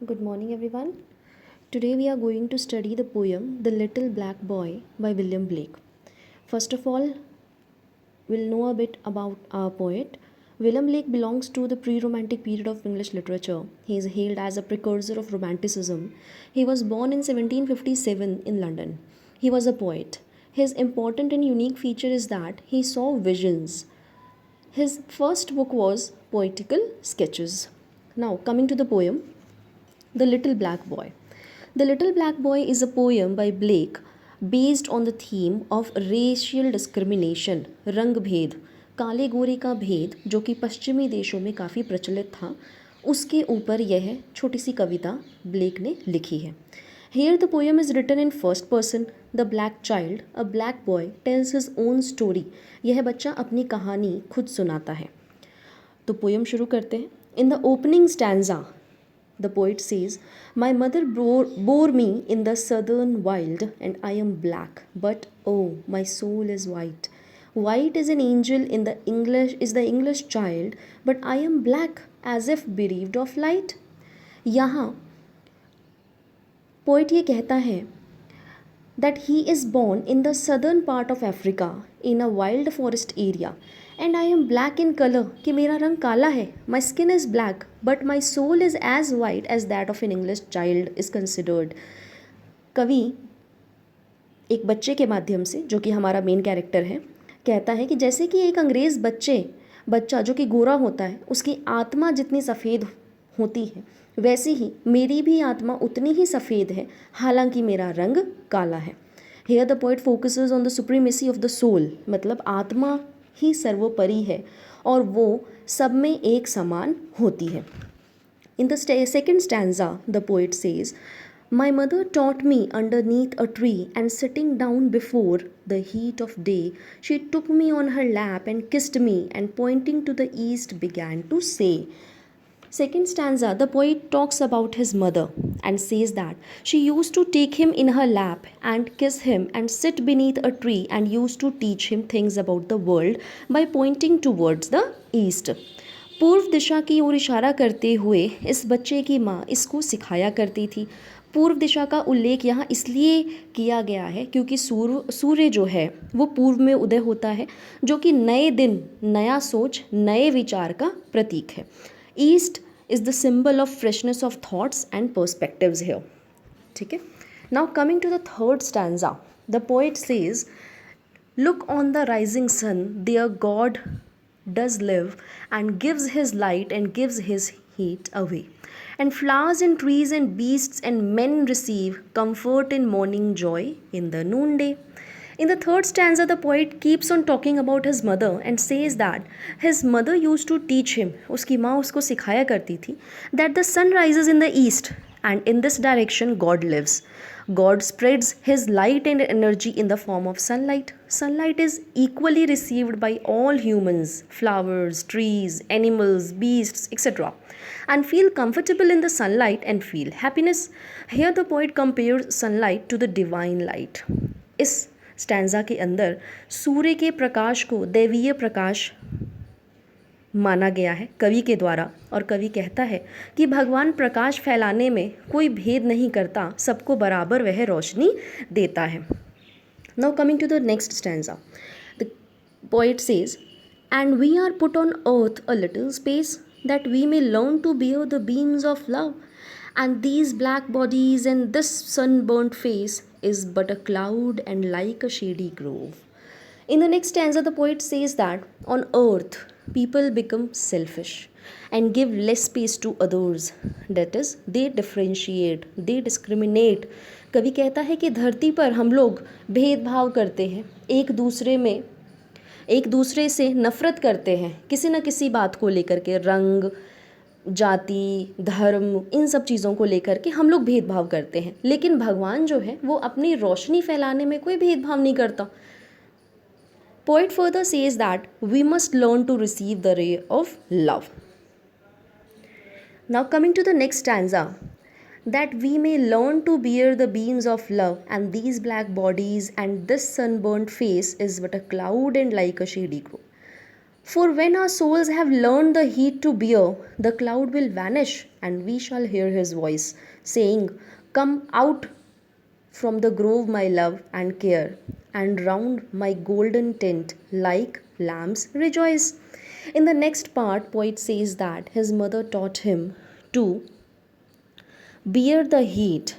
Good morning, everyone. Today we are going to study the poem The Little Black Boy by William Blake. First of all, we'll know a bit about our poet. William Blake belongs to the pre Romantic period of English literature. He is hailed as a precursor of Romanticism. He was born in 1757 in London. He was a poet. His important and unique feature is that he saw visions. His first book was Poetical Sketches. Now, coming to the poem, The Little Black Boy. The Little Black Boy is a poem by Blake based on the theme of racial discrimination, रंग भेद, काले गोरे का भेद जो कि पश्चिमी देशों में काफ़ी प्रचलित था, उसके ऊपर यह छोटी सी कविता ब्लेक ने लिखी है. Here the poem is written in first person. The black child, a black boy, tells his own story. यह बच्चा अपनी कहानी खुद सुनाता है. तो पोयम शुरू करते हैं. In the opening stanza, the poet says, My mother bore me in the southern wild, and I am black, but oh, my soul is white. White is an angel in the English child, but I am black, as if bereaved of light. यहाँ poet ये कहता है that he is born in the southern part of Africa in a wild forest area, and I am black in color कि मेरा रंग काला है. My skin is black but my soul is as white as that of an English child is considered. कवि एक बच्चे के माध्यम से, जो कि हमारा मेन कैरेक्टर है, कहता है कि जैसे कि एक अंग्रेज़ बच्चा जो कि गोरा होता है, उसकी आत्मा जितनी सफ़ेद होती है, वैसे ही मेरी भी आत्मा उतनी ही सफ़ेद है, हालांकि मेरा रंग काला है. Here the poet focuses on the supremacy of the soul, मतलब आत्मा ही सर्वोपरि है और वो सब में एक समान होती है. In the second stanza the poet says, My mother taught me underneath a tree, and sitting down before the heat of day, she took me on her lap and kissed me, and pointing to the east began to say. Second stanza, the poet talks about his mother and says that she used to take him in her lap and kiss him and sit beneath a tree and used to teach him things about the world by pointing towards the east. पूर्व दिशा की ओर इशारा करते हुए इस बच्चे की माँ इसको सिखाया करती थी. पूर्व दिशा का उल्लेख यहाँ इसलिए किया गया है क्योंकि सूर्य जो है वो पूर्व में उदय होता है, जो कि नए दिन, नया सोच, नए विचार का प्रतीक है. East is the symbol of freshness of thoughts and perspectives here. ठीक है. Now coming to the third stanza, the poet says, look on the rising sun, there God does live and gives his light and gives his heat away, and flowers and trees and beasts and men receive comfort in morning joy in the noonday. In the third stanza, the poet keeps on talking about his mother and says that his mother used to teach him, उसकी माँ उसको सिखाया करती थी, that the sun rises in the east and in this direction God lives. God spreads his light and energy in the form of sunlight. Sunlight is equally received by all humans, flowers, trees, animals, beasts, etc., and feel comfortable in the sunlight and feel happiness. Here the poet compares sunlight to the divine light. इस stanza के अंदर सूर्य के प्रकाश को दैवीय प्रकाश माना गया है कवि के द्वारा, और कवि कहता है कि भगवान प्रकाश फैलाने में कोई भेद नहीं करता, सबको बराबर वह रोशनी देता है. Now coming to the next stanza, the poet says, and we are put on earth a little space that we may learn to bear the beams of love, and these black bodies and this sunburnt face is but a cloud and like a shady grove. In the next stanza, the poet says that on earth, people become selfish and give less space to others. That is, they differentiate, they discriminate. कवि कहता है कि धरती पर हम लोग भेदभाव करते हैं, एक दूसरे से नफरत करते हैं, किसी न किसी बात को लेकर के, रंग, जाति, धर्म, इन सब चीज़ों को लेकर के हम लोग भेदभाव करते हैं. लेकिन भगवान जो है वो अपनी रोशनी फैलाने में कोई भेदभाव नहीं करता. Poet further says that we must learn to receive the ray of love. Now coming to the next stanza, that we may learn to bear the beams of love, and these black bodies and this sunburnt face is but a cloud and like a shady grove. For when our souls have learned the heat to bear, the cloud will vanish, and we shall hear his voice saying, come out from the grove, my love and care, and round my golden tent like lambs rejoice. In the next part, poet says that his mother taught him to bear the heat,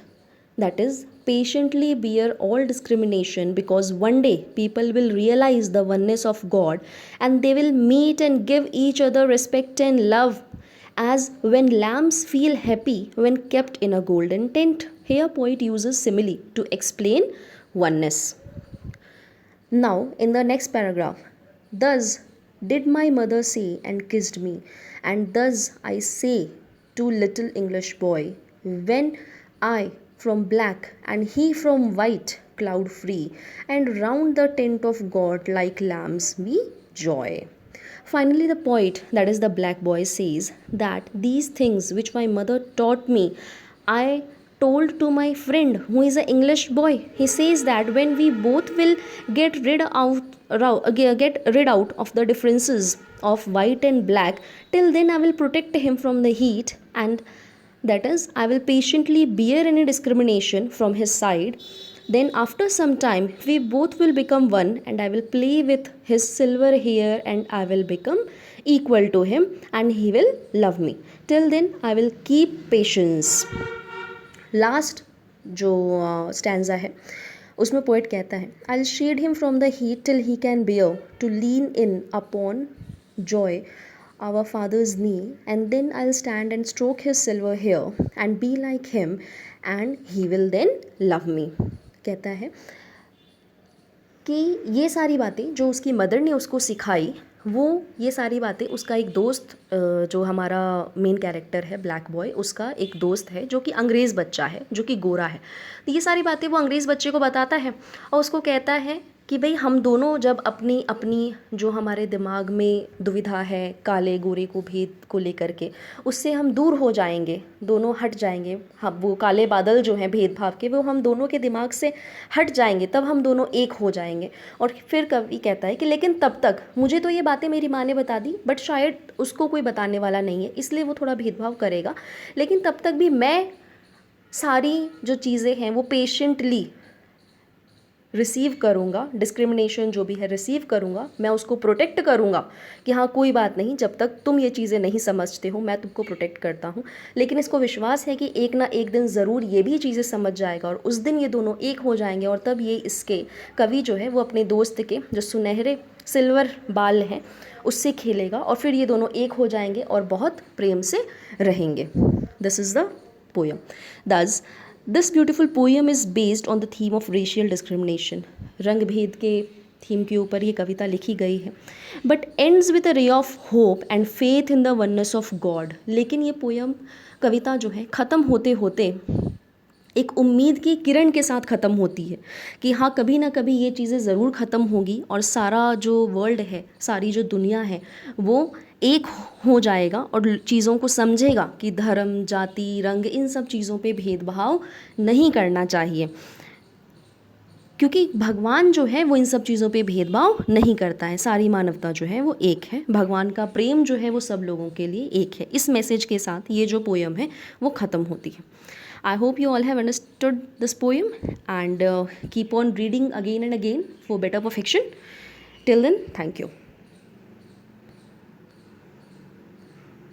that is, patiently bear all discrimination, because one day people will realize the oneness of God and they will meet and give each other respect and love, as when lambs feel happy when kept in a golden tent. Here, poet uses simile to explain oneness. Now, in the next paragraph, thus did my mother say and kissed me, and thus I say to little English boy, when I from black and he from white, cloud free, and round the tent of God like lambs we joy. Finally, the poet, that is the black boy, says that these things which my mother taught me, I told to my friend who is an English boy. He says that when we both will get rid out of the differences of white and black, till then I will protect him from the heat, and that is, I will patiently bear any discrimination from his side. Then, after some time, we both will become one, and I will play with his silver hair, and I will become equal to him, and he will love me. Till then, I will keep patience. Last जो stanza है उसमें poet कहता है, I will shade him from the heat till he can bear to lean in upon joy our father's knee, and then I'll stand and stroke his silver hair and be like him, and he will then love me. कहता है कि ये सारी बातें जो उसकी mother ने उसको सिखाई, वो ये सारी बातें उसका एक दोस्त, जो हमारा मेन कैरेक्टर है ब्लैक बॉय, उसका एक दोस्त है जो कि अंग्रेज़ बच्चा है, जो कि गोरा है। तो ये सारी बातें वो अंग्रेज़ बच्चे को बताता है और उसको कहता है कि भाई हम दोनों जब अपनी अपनी जो हमारे दिमाग में दुविधा है काले गोरे को भेद को लेकर के, उससे हम दूर हो जाएंगे, दोनों हट जाएंगे, हम वो काले बादल जो हैं भेदभाव के वो हम दोनों के दिमाग से हट जाएंगे, तब हम दोनों एक हो जाएंगे। और फिर कवि कहता है कि लेकिन तब तक मुझे तो ये बातें मेरी माँ ने बता दी, बट शायद उसको कोई बताने वाला नहीं है, इसलिए वो थोड़ा भेदभाव करेगा, लेकिन तब तक भी मैं सारी जो चीज़ें हैं वो पेशेंटली रिसीव करूँगा, डिस्क्रिमिनेशन जो भी है रिसीव करूँगा, मैं उसको प्रोटेक्ट करूँगा कि हाँ कोई बात नहीं, जब तक तुम ये चीज़ें नहीं समझते हो मैं तुमको प्रोटेक्ट करता हूँ। लेकिन इसको विश्वास है कि एक ना एक दिन ज़रूर ये भी चीज़ें समझ जाएगा और उस दिन ये दोनों एक हो जाएंगे, और तब ये इसके कवि जो है वो अपने दोस्त के जो सुनहरे सिल्वर बाल हैं उससे खेलेगा और फिर ये दोनों एक हो जाएंगे और बहुत प्रेम से रहेंगे। This is the poem. Thus this beautiful poem is based on the theme of racial discrimination. रंग भेद के थीम के ऊपर ये कविता लिखी गई है, but ends with a ray of hope and faith in the oneness of God. लेकिन ये पोएम कविता जो है ख़त्म होते होते एक उम्मीद की किरण के साथ ख़त्म होती है कि हाँ कभी ना कभी ये चीज़ें ज़रूर ख़त्म होगी और सारा जो वर्ल्ड है, सारी जो दुनिया है वो एक हो जाएगा और चीज़ों को समझेगा कि धर्म, जाति, रंग, इन सब चीज़ों पे भेदभाव नहीं करना चाहिए, क्योंकि भगवान जो है वो इन सब चीज़ों पे भेदभाव नहीं करता है। सारी मानवता जो है वो एक है, भगवान का प्रेम जो है वो सब लोगों के लिए एक है। इस मैसेज के साथ ये जो पोएम है वो ख़त्म होती है। I hope you all have understood this poem, and keep on reading again and again for better perfection. Till then, thank you.